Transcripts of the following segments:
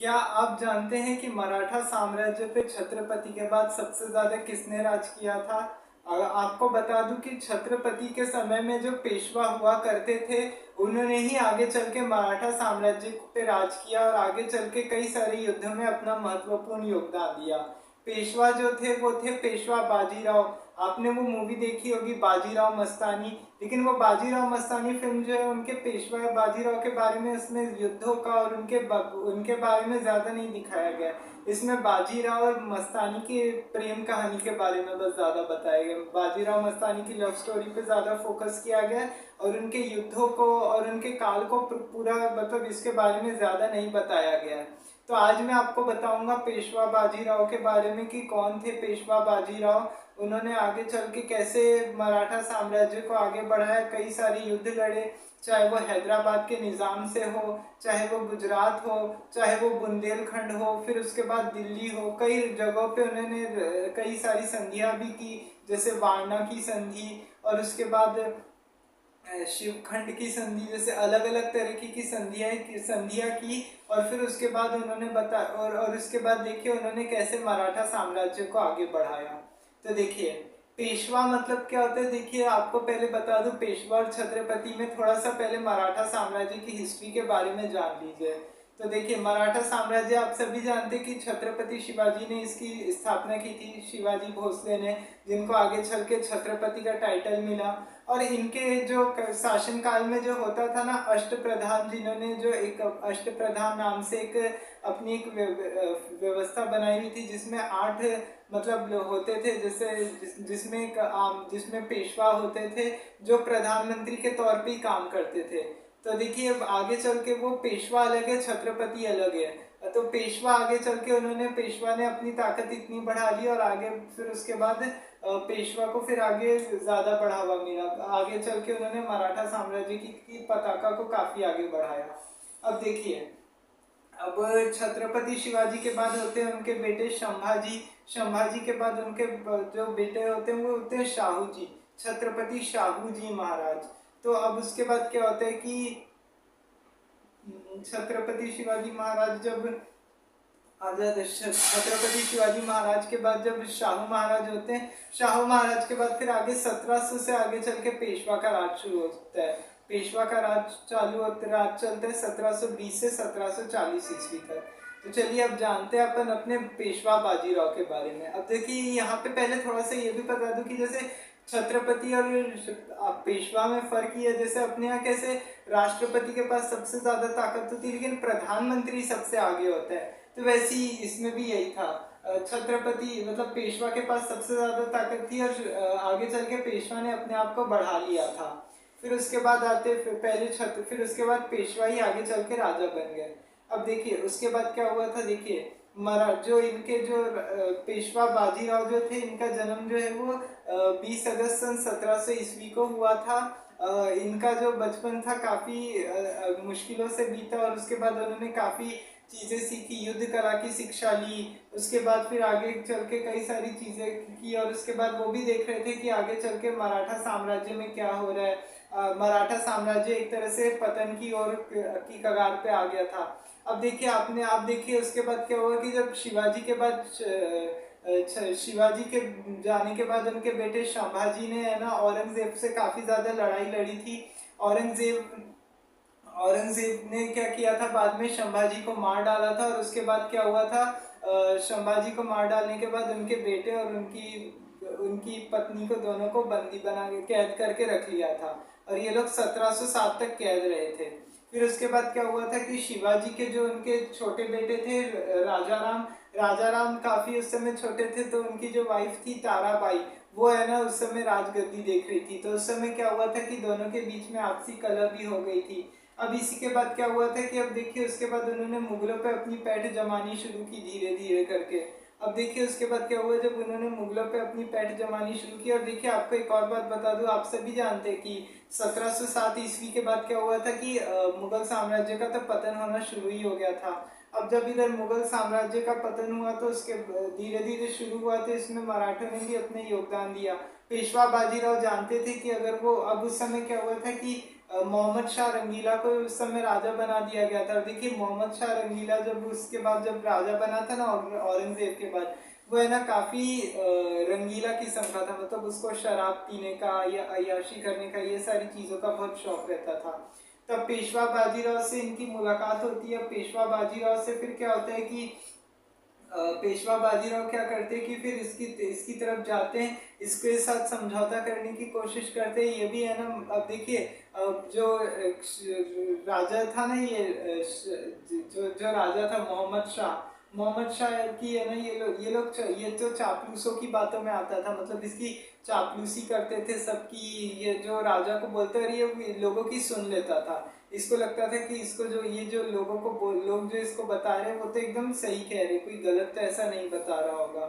क्या आप जानते हैं कि मराठा साम्राज्य पे छत्रपति के बाद सबसे ज्यादा किसने राज किया था? आपको बता दूं कि छत्रपति के समय में जो पेशवा हुआ करते थे, उन्होंने ही आगे चल के मराठा साम्राज्य पे राज किया और आगे चल के कई सारे युद्धों में अपना महत्वपूर्ण योगदान दिया। पेशवा जो थे वो थे पेशवा बाजीराव। आपने वो मूवी देखी होगी बाजीराव मस्तानी, लेकिन वो बाजीराव मस्तानी फिल्म जो है उनके पेशवा बाजीराव के बारे में, उसमें युद्धों का और उनके बारे में ज्यादा नहीं दिखाया गया। इसमें बाजीराव और मस्तानी की प्रेम कहानी के बारे में बस ज्यादा बताया गया। बाजीराव मस्तानी की लव स्टोरी पे ज्यादा फोकस किया गया और उनके युद्धों को और उनके काल को पूरा मतलब इसके बारे में ज्यादा नहीं बताया गया। तो आज मैं आपको बताऊंगा पेशवा बाजीराव के बारे में कि कौन थे पेशवा बाजीराव, उन्होंने आगे चल के कैसे मराठा साम्राज्य को आगे बढ़ाया, कई सारे युद्ध लड़े, चाहे वो हैदराबाद के निज़ाम से हो, चाहे वो गुजरात हो, चाहे वो बुंदेलखंड हो, फिर उसके बाद दिल्ली हो। कई जगहों पे उन्होंने कई सारी संधियां भी की, जैसे वारणा की संधि और उसके बाद शिवखंड की संधि, जैसे अलग अलग तरीके की संधियां की। और फिर उसके बाद उन्होंने और उसके बाद देखिए उन्होंने कैसे मराठा साम्राज्य को आगे बढ़ाया। तो देखिए पेशवा मतलब क्या होता है, देखिए आपको पहले बता दूं पेशवा और छत्रपति में थोड़ा सा पहले मराठा साम्राज्य की हिस्ट्री के बारे में जान लीजिए। तो देखिए मराठा साम्राज्य आप सभी जानते हैं कि छत्रपति शिवाजी ने इसकी स्थापना की थी, शिवाजी भोसले ने, जिनको आगे चल के छत्रपति का टाइटल मिला। और इनके जो शासन काल में जो होता था ना अष्टप्रधान, जिन्होंने जो एक अष्टप्रधान नाम से एक अपनी एक व्यवस्था बनाई हुई थी, जिसमें 8 मतलब होते थे, जैसे जिसमें पेशवा होते थे जो प्रधानमंत्री के तौर पे ही काम करते थे। तो देखिए अब आगे चल के वो पेशवा अलग है, छत्रपति अलग है। तो पेशवा आगे चल के पेशवा ने अपनी ताकत इतनी बढ़ा ली और आगे फिर उसके बाद पेशवा को फिर आगे ज्यादा बढ़ावा मिला। आगे चल के उन्होंने मराठा साम्राज्य की पताका को काफी आगे बढ़ाया। अब देखिए अब छत्रपति शिवाजी के बाद होते हैं उनके बेटे संभाजी। संभाजी के बाद उनके जो बेटे होते हैं वो होते हैं शाहू जी, छत्रपति शाहू जी महाराज। तो अब उसके बाद क्या होता है कि छत्रपति शिवाजी महाराज जब छत्रपति शिवाजी महाराज के बाद जब शाहू महाराज होते हैं, शाहू महाराज के बाद फिर आगे 1700 से आगे चल के पेशवा का राज शुरू होता है। पेशवा का राज चलता है 1720 से 1740 ईस्वी तक। तो चलिए अब जानते हैं अपन अपने पेशवा बाजीराव के बारे में। अब देखिए यहाँ पे पहले थोड़ा सा ये भी बता दूं कि जैसे छत्रपति और पेशवा में फर्क ही है। जैसे अपने यहाँ कैसे राष्ट्रपति के पास सबसे ज्यादा ताकत होती है लेकिन प्रधानमंत्री सबसे आगे होता है, तो वैसे ही इसमें भी यही था। छत्रपति मतलब पेशवा के पास सबसे ज्यादा ताकत थी और आगे चल के पेशवा ने अपने आप को बढ़ा लिया था। फिर उसके बाद फिर उसके बाद पेशवा ही आगे चल के राजा बन गए। अब देखिए उसके बाद क्या हुआ था, देखिए पेशवा बाजीराव जो थे, इनका जन्म जो है वो 20 अगस्त सन 1700 ईस्वी को हुआ था। इनका जो बचपन था काफी मुश्किलों से बीता और उसके बाद उन्होंने काफी चीजें सीखी, युद्ध कला की शिक्षा ली। उसके बाद फिर आगे चल के कई सारी चीजें की और उसके बाद वो भी देख रहे थे कि आगे चल के मराठा साम्राज्य में क्या हो रहा है। मराठा साम्राज्य एक तरह से पतन की ओर की कगार पे आ गया था। अब देखिए आप देखिए उसके बाद क्या हुआ कि जब शिवाजी के जाने के बाद उनके बेटे संभाजी ने है ना औरंगजेब से काफी ज्यादा लड़ाई लड़ी थी। औरंगजेब औरंगजेब ने क्या किया था, बाद में संभाजी को मार डाला था। और उसके बाद क्या हुआ था, संभाजी को मार डालने के बाद उनके बेटे और उनकी उनकी पत्नी को दोनों को बंदी बना के कैद करके रख लिया था और ये लोग 1707 तक कैद रहे थे। फिर उसके बाद क्या हुआ था कि शिवाजी के जो उनके छोटे बेटे थे राजा राम काफी उस समय छोटे थे, तो उनकी जो वाइफ थी ताराबाई, वो है ना उस समय राजगद्दी देख रही थी। तो उस समय क्या हुआ था कि दोनों के बीच में आपसी कलह भी हो गई थी। अब इसी के बाद क्या हुआ था कि अब देखिए उसके बाद उन्होंने मुगलों पे अपनी पैठ जमानी शुरू की धीरे धीरे करके। अब देखिए उसके बाद क्या हुआ, जब उन्होंने मुगलों पे अपनी पैठ जमानी शुरू की। और देखिए आपको एक और बात बता दूं, आप सभी जानते हैं कि 1707 ईस्वी के बाद क्या हुआ था कि मुगल साम्राज्य का तो पतन होना शुरू ही हो गया था। अब जब इधर मुगल साम्राज्य का पतन हुआ तो उसके धीरे धीरे शुरू हुआ, तो इसमें मराठों ने भी अपने योगदान दिया। पेशवा बाजीराव जानते थे कि अगर वो अब उस समय क्या हुआ था कि मोहम्मद शाह रंगीला को उस समय राजा बना दिया गया था। देखिए मोहम्मद शाह रंगीला जब उसके बाद जब राजा बना था ना औरंगजेब के बाद, वो है ना काफी रंगीला किस्म का था, मतलब उसको शराब पीने का या अय्याशी करने का ये सारी चीजों का बहुत शौक रहता था। तब पेशवा बाजीराव से इनकी मुलाकात होती है। पेशवा बाजीराव से फिर क्या होता है कि पेशवा बाजीराव क्या करते हैं कि फिर इसकी इसकी तरफ जाते हैं, इसके साथ समझौता करने की कोशिश करते हैं। ये भी है ना, अब देखिए जो राजा था ना, जो जो राजा था मोहम्मद शाह की है ना, ये तो चापलूसों की बातों में आता था, मतलब इसकी चापलूसी करते थे सबकी। ये जो राजा को बोलते और ये लोगों की सुन लेता था। इसको लगता था कि इसको जो ये जो लोग जो इसको बता रहे हैं वो तो एकदम सही कह रहे, कोई गलत तो ऐसा नहीं बता रहा होगा।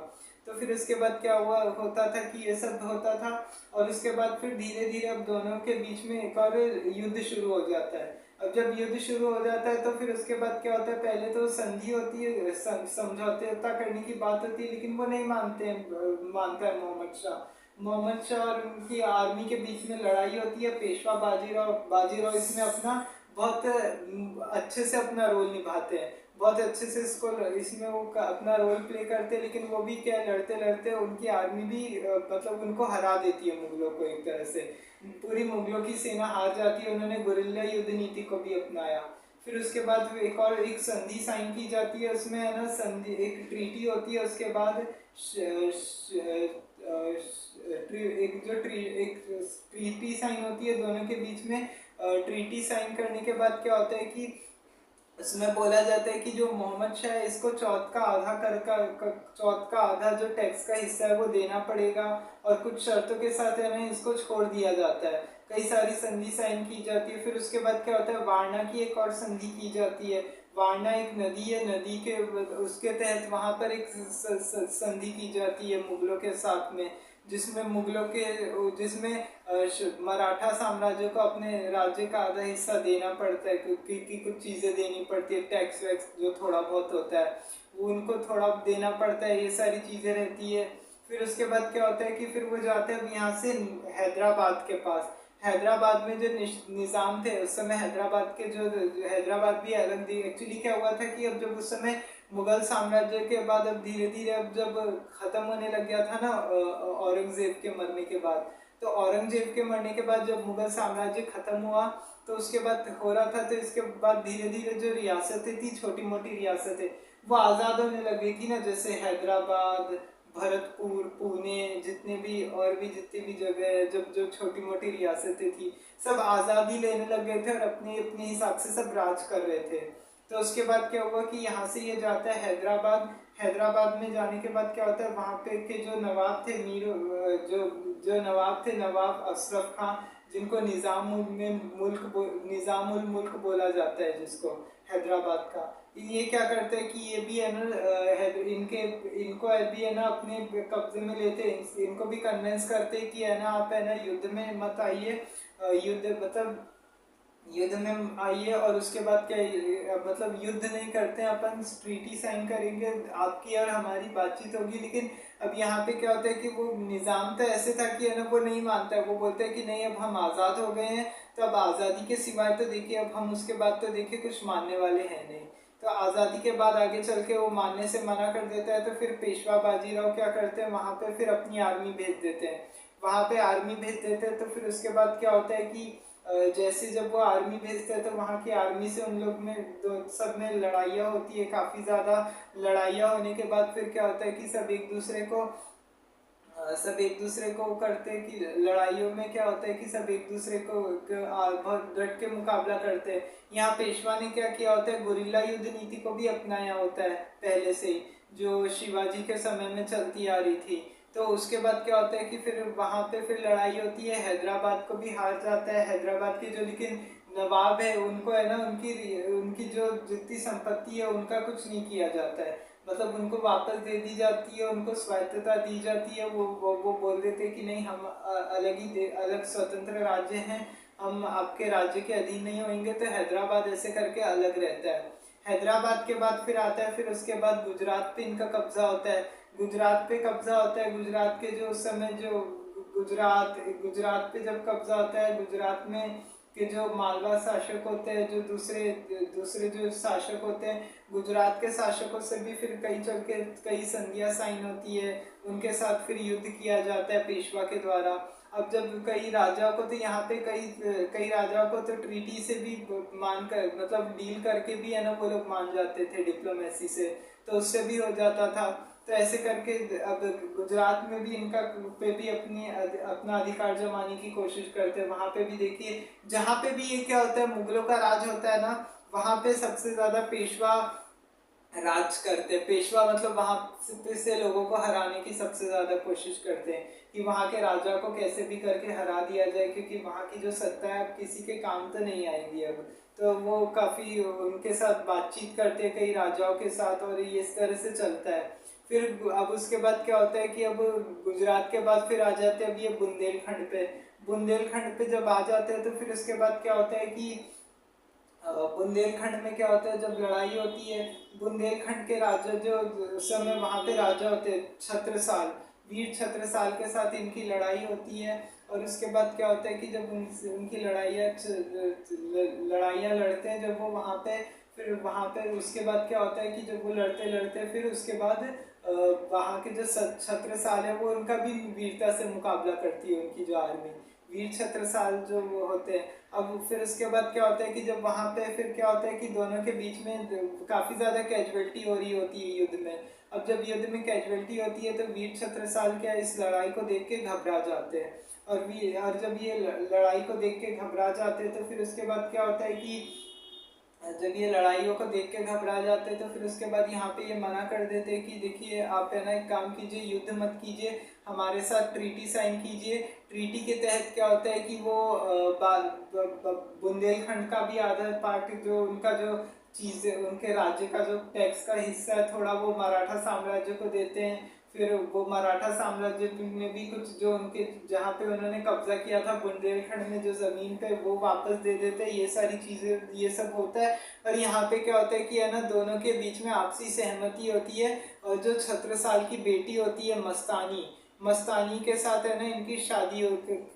तो फिर उसके बाद क्या हुआ होता था कि ये सब होता था, और उसके बाद फिर धीरे धीरे अब दोनों के बीच में एक और युद्ध शुरू हो जाता है। अब जब युद्ध शुरू हो जाता है तो फिर उसके बाद क्या होता है, पहले तो संधि होती है, समझौता करने की बात होती है, लेकिन वो नहीं मानता है मोहम्मद शाह और उनकी आर्मी के बीच में लड़ाई होती है। पेशवा बाजीराव इसमें अपना बहुत अच्छे से अपना रोल निभाते हैं, बहुत अच्छे से इसमें वो अपना रोल प्ले करते हैं। लेकिन वो भी क्या, लड़ते लड़ते उनकी आर्मी भी मतलब उनको हरा देती है मुगलों को, एक तरह से पूरी मुगलों की सेना हार जाती है। उन्होंने गुरिल्ला युद्ध नीति को भी अपनाया। फिर उसके बाद एक संधि साइन की जाती है, उसमें है ना संधि, एक ट्रीटी होती है। उसके बाद एक ट्रीटी साइन होती है दोनों के बीच में। ट्रीटी साइन करने के बाद क्या होता है कि इसमें बोला जाता है कि जो मोहम्मद शाह है इसको चौथ का आधा जो टैक्स का हिस्सा है वो देना पड़ेगा, और कुछ शर्तों के साथ है ना इसको छोड़ दिया जाता है। कई सारी संधि साइन की जाती है। फिर उसके बाद क्या होता है, वारणा की एक और संधि की जाती है। वारणा एक नदी है, नदी के उसके तहत वहां पर एक संधि की जाती है मुगलों के साथ में, जिसमें मराठा साम्राज्य को अपने राज्य का आधा हिस्सा देना पड़ता है, क्योंकि कुछ चीजें देनी पड़ती है, टैक्स वैक्स जो थोड़ा बहुत होता है वो उनको थोड़ा देना पड़ता है, ये सारी चीजें रहती है। फिर उसके बाद क्या होता है कि फिर वो जाते हैं यहाँ से हैदराबाद के पास। हैदराबाद में जो निज़ाम थे उस समय, हैदराबाद भी अलग थी। एक्चुअली क्या हुआ था कि अब जब उस समय मुगल साम्राज्य के बाद अब धीरे धीरे अब जब खत्म होने लग गया था ना औरंगजेब के मरने के बाद, तो औरंगजेब के मरने के बाद जब मुगल साम्राज्य खत्म हुआ तो उसके बाद हो रहा था, तो इसके बाद धीरे धीरे जो रियासतें थी, छोटी मोटी रियासतें, वो आज़ाद होने लग गई थी ना, जैसे हैदराबाद, भरतपुर, पुणे, जितनी भी जगह जब जो छोटी मोटी रियासतें थी सब आज़ादी लेने लग गए थे और अपने अपने हिसाब से सब राज कर रहे थे। तो उसके बाद क्या हुआ कि यहाँ से ये जाता है हैदराबाद। हैदराबाद में जाने के बाद क्या होता है, वहाँ पे के जो नवाब थे, नवाब अशरफ खां, जिनको निज़ामुल मुल्क बोला जाता है, जिसको हैदराबाद का, ये क्या करते हैं कि ये भी है ना इनको भी है ना अपने कब्जे में लेते हैं। इनको भी कन्विंस करते हैं कि है ना आप है ना युद्ध में मत आइए, युद्ध में आइए, और उसके बाद क्या, मतलब युद्ध नहीं करते हैं अपन, ट्रीटी साइन करेंगे, आपकी और हमारी बातचीत होगी। लेकिन अब यहाँ पे क्या होता है कि वो निज़ाम तो ऐसे था कि है ना वो नहीं मानता है, वो बोलता है कि नहीं अब हम आज़ाद हो गए हैं, तो अब आज़ादी के सिवाय तो देखिए अब हम उसके बाद तो देखिए कुछ मानने वाले हैं नहीं। तो आज़ादी के बाद आगे चल के वो मानने से मना कर देता है। तो फिर पेशवा बाजीराव क्या करते हैं, वहाँ पे फिर अपनी आर्मी भेज देते हैं, तो फिर उसके बाद क्या होता है कि जैसे जब वो आर्मी भेजते हैं तो वहाँ की आर्मी से उन लोग में सब में लड़ाइयाँ होती है, काफ़ी ज़्यादा लड़ाइयाँ होने के बाद फिर क्या होता है कि सब एक दूसरे को करते हैं कि लड़ाइयों में क्या होता है कि सब एक दूसरे को बहुत डट के मुकाबला करते हैं। यहाँ पेशवा ने क्या किया होता है, गुरिल्ला युद्ध नीति को भी अपनाया होता है पहले से ही, जो शिवाजी के समय में चलती आ रही थी। तो उसके बाद क्या होता है कि फिर वहाँ पे फिर लड़ाई होती है, हैदराबाद को भी हार जाता है। हैदराबाद के जो लेकिन नवाब है उनको है ना उनकी उनकी जो जितनी संपत्ति है उनका कुछ नहीं किया जाता है, मतलब उनको वापस दे दी जाती है, उनको स्वायत्तता दी जाती है। वो बोल देते हैं कि नहीं हम अलग स्वतंत्र राज्य हैं, हम आपके राज्य के अधीन नहीं होंगे। तो हैदराबाद ऐसे करके अलग रहता है। हैदराबाद के बाद फिर आता है, फिर उसके बाद गुजरात पे इनका कब्जा होता है। गुजरात के जो उस समय जो गुजरात गुजरात पे जब कब्जा होता है, गुजरात में कि जो मालवा शासक होते हैं, जो दूसरे दूसरे जो शासक होते हैं, गुजरात के शासकों से भी फिर कई चल के कई संधियाँ साइन होती है, उनके साथ फिर युद्ध किया जाता है पेशवा के द्वारा। अब जब कई राजाओं को तो यहाँ पे कई कई राजाओं को तो ट्रीटी से भी मान कर, मतलब डील करके भी है ना, वो लोग मान जाते थे डिप्लोमेसी से, तो उससे भी हो जाता था। तो ऐसे करके अब गुजरात में भी इनका पे भी अपना अधिकार जमाने की कोशिश करते हैं। वहाँ पे भी देखिए, जहाँ पे भी ये क्या होता है, मुगलों का राज होता है ना, वहाँ पे सबसे ज्यादा पेशवा राज करते हैं। पेशवा मतलब वहां से लोगों को हराने की सबसे ज्यादा कोशिश करते हैं कि वहां के राजा को कैसे भी करके हरा दिया जाए, क्योंकि वहां की जो सत्ता है अब किसी के काम तो नहीं आएगी अब। तो वो काफी उनके साथ बातचीत करते हैं कई राजाओं के साथ, और ये इस तरह से चलता है। फिर अब उसके बाद क्या होता है कि अब गुजरात के बाद फिर आ जाते हैं अब ये बुंदेलखंड पे। बुंदेलखंड पे जब आ जाते हैं तो फिर उसके बाद क्या होता है कि बुंदेलखंड में क्या होता है, जब लड़ाई होती है, बुंदेलखंड के राजा जो उस समय वहाँ पे राजा होते हैं छत्रसाल, वीर छत्रसाल के साथ इनकी लड़ाई होती है। और उसके बाद क्या होता है कि जब उनकी लड़ाइयाँ लड़ते हैं जब वो वहाँ पे, फिर वहाँ पे उसके बाद क्या होता है कि जब वो लड़ते लड़ते फिर उसके बाद वहाँ के जो छत्रसाल है वो उनका भी वीरता से मुकाबला करती है, उनकी जो आर्मी, वीर छत्रसाल जो वो होते हैं। अब फिर उसके बाद क्या होता है कि जब वहाँ पे फिर क्या होता है कि दोनों के बीच में काफ़ी ज़्यादा कैजुअलिटी हो रही होती है युद्ध में। अब जब युद्ध में कैजुअलिटी होती है तो वीर छत्रसाल क्या इस लड़ाई को देख के घबरा जाते हैं, और जब ये लड़ाई को देख के घबरा जाते हैं तो फिर उसके बाद क्या होता है कि जब ये लड़ाइयों को देख के घबरा जाते हैं तो फिर उसके बाद यहाँ पे ये मना कर देते हैं कि देखिए आप है ना एक काम कीजिए, युद्ध मत कीजिए, हमारे साथ ट्रीटी साइन कीजिए। ट्रीटी के तहत क्या होता है कि वो बुंदेलखंड का भी आधा पार्ट, जो उनका जो चीज़ उनके राज्य का जो टैक्स का हिस्सा है थोड़ा, वो मराठा साम्राज्य को देते हैं। फिर वो मराठा साम्राज्य में भी कुछ जो उनके जहाँ पे उन्होंने कब्जा किया था बुंदेलखंड में जो जमीन पे, वो वापस दे देते हैं। ये सारी चीजें ये सब होता है। और यहाँ पे क्या होता है कि है ना, दोनों के बीच में आपसी सहमति होती है। और जो छत्रसाल की बेटी होती है मस्तानी, मस्तानी के साथ है ना इनकी शादी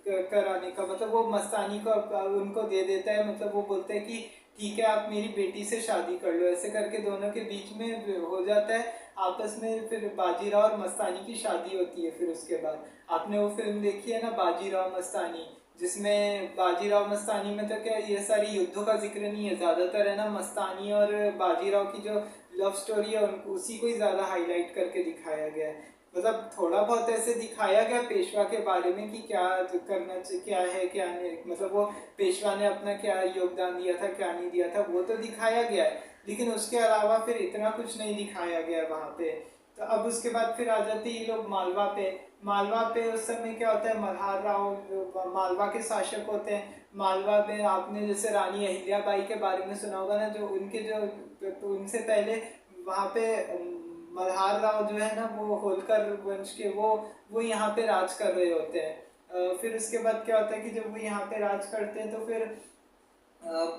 कराने का, मतलब वो मस्तानी को उनको दे देता है, मतलब वो बोलते हैं कि ठीक है आप मेरी बेटी से शादी कर लो। ऐसे करके दोनों के बीच में हो जाता है आपस में। फिर बाजीराव और मस्तानी की शादी होती है। फिर उसके बाद आपने वो फिल्म देखी है ना बाजीराव मस्तानी, जिसमें बाजीराव मस्तानी में तो क्या ये सारी युद्धों का जिक्र नहीं है, ज्यादातर है ना मस्तानी और बाजीराव की जो लव स्टोरी है उसी को ही ज्यादा हाईलाइट करके दिखाया गया है। मतलब थोड़ा बहुत ऐसे दिखाया गया पेशवा के बारे में कि क्या करना चाहिए, क्या है क्या नहीं, मतलब वो पेशवा ने अपना क्या योगदान दिया था क्या नहीं दिया था वो तो दिखाया गया है, लेकिन उसके अलावा फिर इतना कुछ नहीं दिखाया गया है वहाँ पे। तो अब उसके बाद फिर आ जाते हैं ये लोग मालवा पे। मालवा पे उस समय क्या होता है, मल्हार राव जो मालवा के शासक होते हैं। मालवा में आपने जैसे रानी अहिल्याबाई के बारे में सुना होगा ना, जो उनके जो तो उनसे पहले वहाँ पे मल्हार राव जो है ना, वो होलकर वंश के वो यहाँ पे राज कर रहे होते हैं। फिर उसके बाद क्या होता है कि जब वो यहाँ पे राज करते हैं तो फिर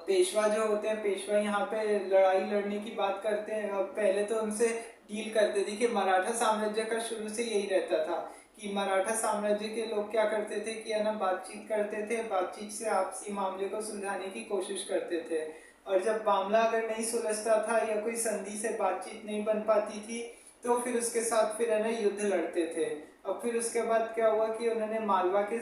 पेशवा जो होते हैं, पेशवा यहाँ पे लड़ाई लड़ने की बात करते हैं। पहले तो उनसे डील करते थे कि मराठा साम्राज्य का शुरू से यही रहता था कि मराठा साम्राज्य के लोग क्या करते थे कि है ना बातचीत करते थे, बातचीत से आपसी मामले को सुलझाने की कोशिश करते थे। और जब मामला अगर नहीं सुलझता था या कोई संधि से बातचीत नहीं बन पाती थी तो फिर उसके साथ फिर है ना युद्ध लड़ते थे। और फिर उसके बाद क्या हुआ कि उन्होंने मालवा के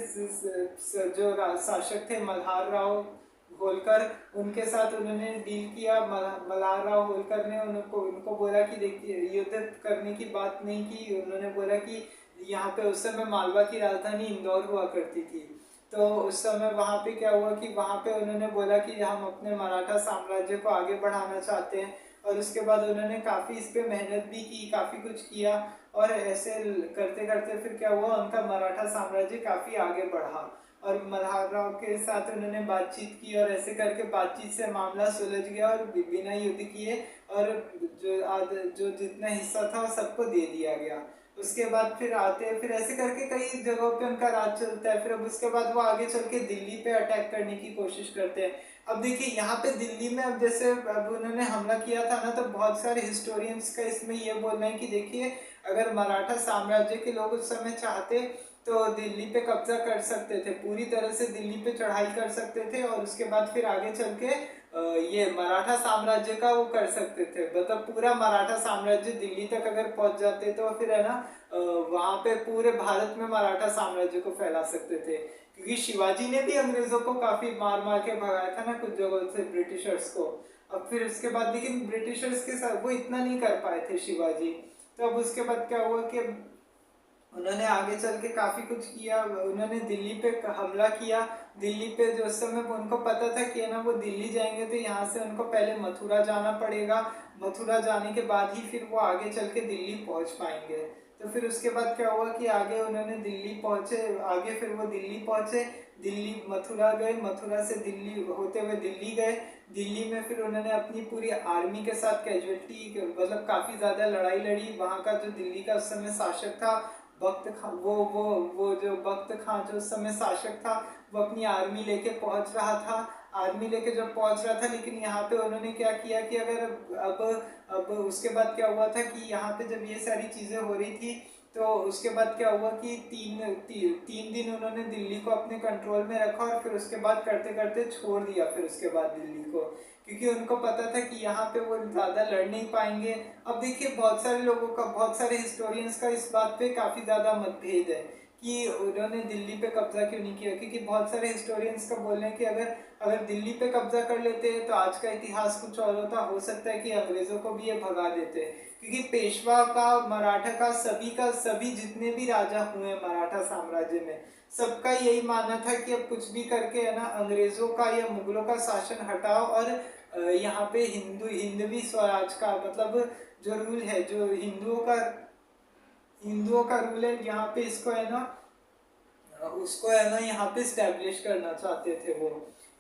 जो शासक थे मल्हार राव होलकर, उनके साथ उन्होंने डील किया। मल्हार राव होलकर ने उनको उनको बोला कि देखिए युद्ध करने की बात नहीं की, उन्होंने बोला कि यहाँ पे उस समय मालवा की राजधानी इंदौर हुआ करती थी। तो उस समय वहाँ पे क्या हुआ कि वहाँ पे उन्होंने बोला कि हम अपने मराठा साम्राज्य को आगे बढ़ाना चाहते हैं। और उसके बाद उन्होंने काफ़ी इस पे मेहनत भी की, काफ़ी कुछ किया। और ऐसे करते करते फिर क्या हुआ, उनका मराठा साम्राज्य काफ़ी आगे बढ़ा। और मल्हार राव के साथ उन्होंने बातचीत की और ऐसे करके बातचीत से मामला सुलझ गया और बिना युद्ध किए और जो जितना हिस्सा था वो सबको दे दिया गया। उसके बाद फिर आते हैं, फिर ऐसे करके कई जगहों पे उनका राज चलता है। फिर अब उसके बाद वो आगे चल के दिल्ली पे अटैक करने की कोशिश करते हैं। अब देखिए यहाँ पे दिल्ली में अब जैसे अब उन्होंने हमला किया था ना, तो बहुत सारे हिस्टोरियंस का इसमें ये बोलना है कि देखिए अगर मराठा साम्राज्य के लोग उस समय चाहते तो दिल्ली पे कब्जा कर सकते थे, पूरी तरह से दिल्ली पे चढ़ाई कर सकते थे और उसके बाद फिर आगे चल के ये मराठा साम्राज्य का वो कर सकते थे। मतलब पूरा मराठा साम्राज्य दिल्ली तक अगर पहुंच जाते तो फिर है ना वहां पे पूरे भारत में मराठा साम्राज्य को फैला सकते थे, क्योंकि शिवाजी ने भी अंग्रेजों को काफी मार मार के भगाया था ना कुछ जगहों से ब्रिटिशर्स को। अब फिर उसके बाद लेकिन ब्रिटिशर्स के साथ वो इतना नहीं कर पाए थे शिवाजी। तो अब उसके बाद क्या हुआ कि उन्होंने आगे चल के काफी कुछ किया, उन्होंने दिल्ली पे हमला किया। दिल्ली पे जो उस समय उनको पता था कि ना वो दिल्ली जाएंगे तो यहाँ से उनको पहले मथुरा जाना पड़ेगा, मथुरा जाने के बाद ही फिर वो आगे चल के दिल्ली पहुंच पाएंगे। तो फिर उसके बाद क्या हुआ कि आगे उन्होंने दिल्ली पहुंचे, आगे फिर वो दिल्ली पहुंचे, दिल्ली मथुरा गए, मथुरा से दिल्ली होते हुए दिल्ली गए। दिल्ली में फिर उन्होंने अपनी पूरी आर्मी के साथ कैजुअलिटी मतलब काफी ज्यादा लड़ाई लड़ी। वहां का जो दिल्ली का उस समय शासक था बख्त खां, वो जो बख्त खां जो उस समय शासक था, वो अपनी आर्मी लेके पहुंच रहा था। आर्मी लेके जब पहुंच रहा था, लेकिन यहाँ पे उन्होंने क्या किया कि अगर अब उसके बाद क्या हुआ था कि यहाँ पे जब ये सारी चीजें हो रही थी तो उसके बाद क्या हुआ कि तीन दिन उन्होंने दिल्ली को अपने कंट्रोल में रखा और फिर उसके बाद करते करते छोड़ दिया फिर उसके बाद दिल्ली को, क्योंकि उनको पता था कि यहाँ पे वो ज्यादा लड़ नहीं पाएंगे। अब देखिए बहुत सारे लोगों का, बहुत सारे हिस्टोरियंस का इस बात पे काफी ज्यादा मतभेद है कि उन्होंने दिल्ली पे कब्जा क्यों नहीं किया, क्योंकि बहुत सारे हिस्टोरियंस का बोलना है कि अगर अगर दिल्ली पे कब्जा कर लेते तो आज का इतिहास कुछ और होता, हो सकता है कि अंग्रेजों को भी ये भगा देते, क्योंकि पेशवा का, मराठा का सभी जितने भी राजा हुए मराठा साम्राज्य में, सबका यही मानना था कि अब कुछ भी करके है ना अंग्रेजों का या मुगलों का शासन हटाओ और यहाँ पे हिंदवी स्वराज का मतलब जो रूल है, जो हिंदुओं का रूल है यहाँ पे, इसको है ना उसको है ना यहाँ पे स्टैब्लिश करना चाहते थे वो।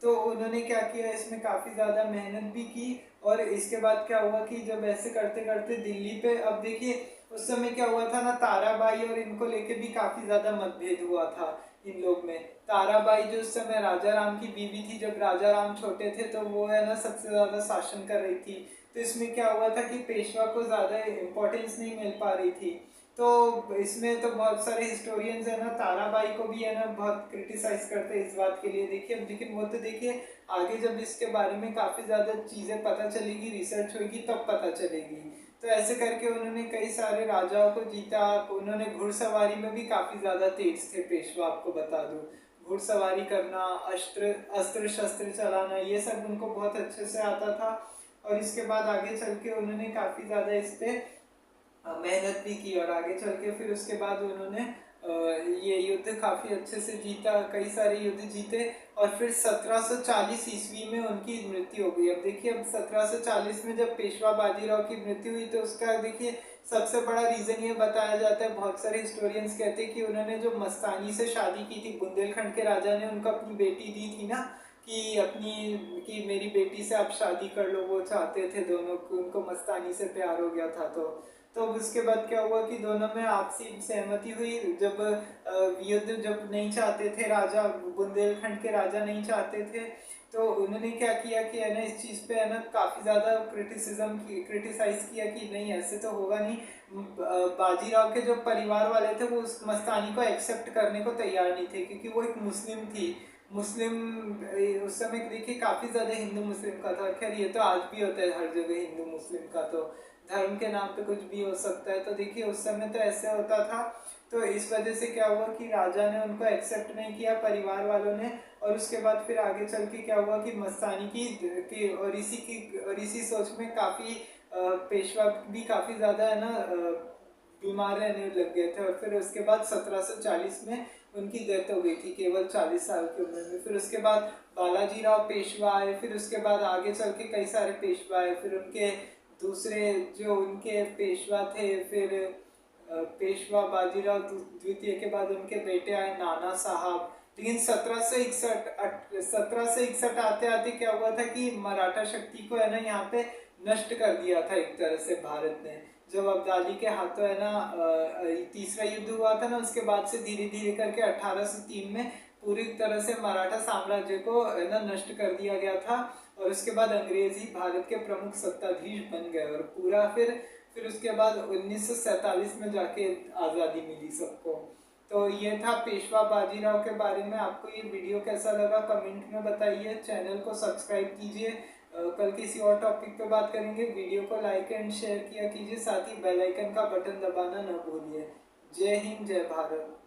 तो उन्होंने क्या किया, इसमें काफी ज्यादा मेहनत भी की और इसके बाद क्या हुआ कि जब ऐसे करते करते दिल्ली पे, अब देखिए उस समय क्या हुआ था ना, ताराबाई और इनको लेके भी काफी ज्यादा मतभेद हुआ था इन लोग में। ताराबाई जो उस समय राजा राम की बीवी थी, जब राजा राम छोटे थे तो वो है ना सबसे ज्यादा शासन कर रही थी। तो इसमें क्या हुआ था कि पेशवा को ज्यादा इम्पोर्टेंस नहीं मिल पा रही थी। तो इसमें तो बहुत सारे हिस्टोरियंस है ना ताराबाई को भी है ना बहुत क्रिटिसाइज करते हैं इस बात के लिए। देखिए अब लेकिन वो तो देखिए आगे जब इसके बारे में काफी ज्यादा चीजें पता चलेगी, रिसर्च होगी तब पता चलेगी। तो ऐसे करके उन्होंने कई सारे राजाओं को जीता। उन्होंने घुड़सवारी में भी काफी ज्यादा तेज थे पेशवा, आपको बता दूं। घुड़सवारी करना, अस्त्र शस्त्र चलाना, ये सब उनको बहुत अच्छे से आता था। और इसके बाद आगे चल के उन्होंने काफी ज्यादा इस पे मेहनत भी की और आगे चल के फिर उसके बाद उन्होंने ये युद्ध काफी अच्छे से जीता, कई सारे युद्ध जीते और फिर 1740 ईस्वी में उनकी मृत्यु हो गई। अब देखिए अब 1740 में जब पेशवा बाजीराव की मृत्यु हुई तो उसका देखिए सबसे बड़ा रीजन ये बताया जाता है, बहुत सारे हिस्टोरियंस कहते हैं कि उन्होंने जो मस्तानी से शादी की थी, बुंदेलखंड के राजा ने उनको अपनी बेटी दी थी ना, कि मेरी बेटी से आप शादी कर लो, वो चाहते थे दोनों, उनको मस्तानी से प्यार हो गया था। तो उसके बाद क्या हुआ कि दोनों में आपसी सहमति हुई। जब युद्ध जब नहीं चाहते थे राजा, बुंदेलखंड के राजा नहीं चाहते थे, तो उन्होंने क्या किया कि है ना इस चीज पे है ना काफी ज्यादा क्रिटिसाइज किया कि नहीं ऐसे तो होगा नहीं। बाजीराव के जो परिवार वाले थे वो उस मस्तानी को एक्सेप्ट करने को तैयार नहीं थे, क्योंकि वो एक मुस्लिम थी। मुस्लिम उस समय देखिए काफी ज्यादा हिंदू मुस्लिम का था। खैर ये तो आज भी होता है हर जगह हिंदू मुस्लिम का, तो धर्म के नाम पे कुछ भी हो सकता है। तो देखिए उस समय तो ऐसे होता था। तो इस वजह से क्या हुआ कि राजा ने उनको एक्सेप्ट नहीं किया, परिवार वालों ने। और उसके बाद फिर आगे चल के क्या हुआ कि मस्तानी और इसी सोच में काफी पेशवा भी काफी ज्यादा है ना बीमार रहने लग गए थे। और फिर उसके बाद 1740 में उनकी डेथ हो गई थी केवल 40 साल की उम्र में। फिर उसके बाद बालाजी राव पेशवा आए, फिर उसके बाद आगे चल के कई सारे पेशवा आए। फिर उनके दूसरे जो उनके पेशवा थे, फिर पेशवा बाजीराव द्वितीय के बाद उनके बेटे आए नाना साहब। लेकिन 1761 आते आते क्या हुआ था कि मराठा शक्ति को है ना यहाँ पे नष्ट कर दिया था एक तरह से भारत ने। जब अब्दाली के हाथों है ना तीसरा युद्ध हुआ था ना, उसके बाद से धीरे धीरे करके 1803 में पूरी तरह से मराठा साम्राज्य को है ना नष्ट कर दिया गया था। और उसके बाद अंग्रेज ही भारत के प्रमुख सत्ताधीश बन गए और पूरा फिर उसके बाद 1947 में जाके आज़ादी मिली सबको। तो ये था पेशवा बाजीराव के बारे में। आपको ये वीडियो कैसा लगा कमेंट में बताइए, चैनल को सब्सक्राइब कीजिए। कल किसी और टॉपिक पे बात करेंगे। वीडियो को लाइक एंड शेयर किया कीजिए, साथ ही बेल आइकन का बटन दबाना न भूलिए। जय हिंद, जय भारत।